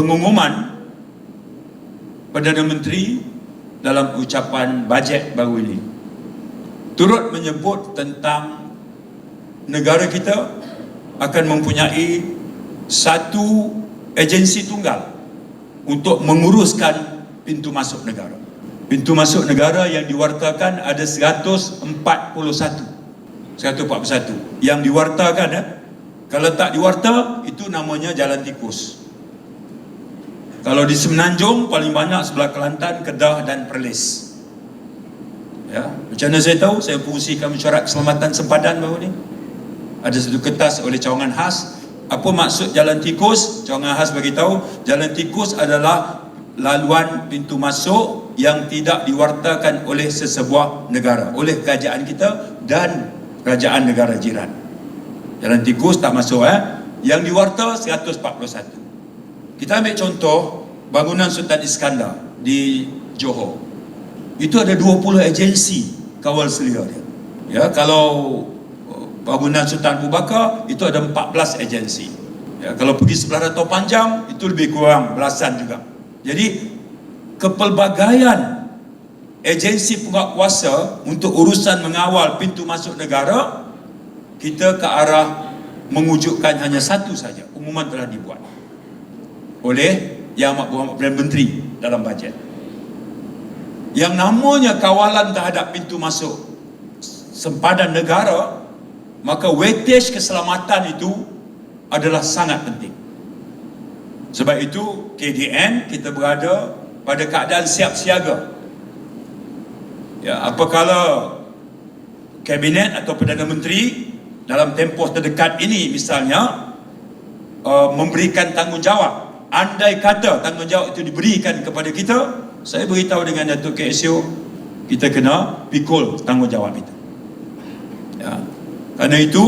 pengumuman Perdana Menteri dalam ucapan bajet baru ini turut menyebut tentang negara kita akan mempunyai satu agensi tunggal untuk menguruskan pintu masuk negara. Pintu masuk negara yang diwartakan ada 141 yang diwartakan. Kalau tak diwarta, itu namanya jalan tikus. Kalau di Semenanjung, paling banyak sebelah Kelantan, Kedah dan Perlis. Ya, macam mana saya tahu? Saya fungsikan mesyuarat keselamatan sempadan baru ni. Ada satu kertas oleh cawangan khas. Apa maksud jalan tikus? Cawangan khas beritahu, jalan tikus adalah laluan pintu masuk yang tidak diwartakan oleh sesebuah negara, oleh kerajaan kita dan kerajaan negara jiran. Jalan tikus tak masuk. Yang diwarta 141. Kita ambil contoh bangunan Sultan Iskandar di Johor. Itu ada 20 agensi kawal selia dia. Ya, kalau bangunan Sultan Abu Bakar itu ada 14 agensi. Ya, kalau pergi sebelah Ratau Panjang itu lebih kurang belasan juga. Jadi kepelbagaian agensi penguatkuasa untuk urusan mengawal pintu masuk negara, kita ke arah mewujudkan hanya satu saja. Pengumuman telah dibuat oleh Yang Amat Berhormat Perdana Menteri dalam bajet. Yang namanya kawalan terhadap pintu masuk sempadan negara, maka weightage keselamatan itu adalah sangat penting. Sebab itu KDN kita berada pada keadaan siap siaga. Ya, apabila Kabinet atau Perdana Menteri dalam tempoh terdekat ini misalnya memberikan tanggungjawab, andai kata tanggungjawab itu diberikan kepada kita, saya beritahu dengan Datuk KSO, kita kena pikul tanggungjawab itu. Ya. Kerana itu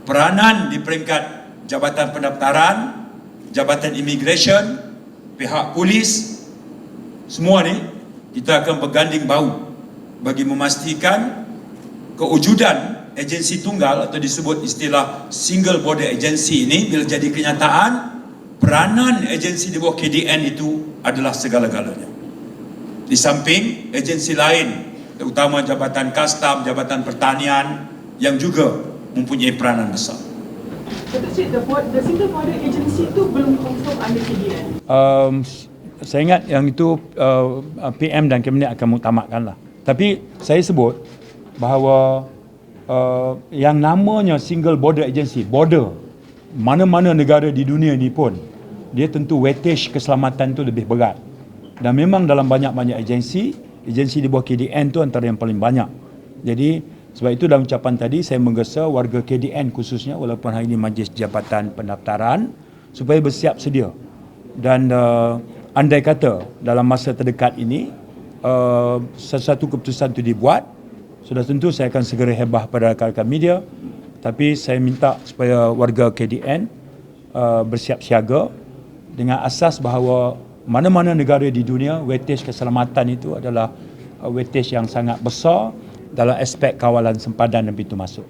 peranan di peringkat Jabatan Pendaftaran, Jabatan Immigration, pihak polis, semua ni kita akan berganding bahu bagi memastikan kewujudan agensi tunggal atau disebut istilah single border agency ini bila jadi kenyataan, peranan agensi di bawah KDN itu adalah segala-galanya. Di samping agensi lain, terutama Jabatan Kastam, Jabatan Pertanian yang juga mempunyai peranan besar. The single border agency itu belum confirm under KDN. Saya ingat yang itu PM dan Kabinet akan mengutamakan lah. Tapi saya sebut bahawa yang namanya single border agency, border mana-mana negara di dunia ni pun, dia tentu weightage keselamatan tu lebih berat. Dan memang dalam banyak-banyak agensi di bawah KDN tu antara yang paling banyak. Jadi sebab itu dalam ucapan tadi saya menggesa warga KDN khususnya, walaupun hari ini Majlis Jabatan Pendaftaran, supaya bersiap sedia. Dan andai kata dalam masa terdekat ini sesuatu keputusan itu dibuat, sudah tentu saya akan segera hebah pada rakan-rakan media. Tapi saya minta supaya warga KDN bersiap siaga dengan asas bahawa mana-mana negara di dunia, weightage keselamatan itu adalah weightage yang sangat besar dalam aspek kawalan sempadan dan pintu masuk.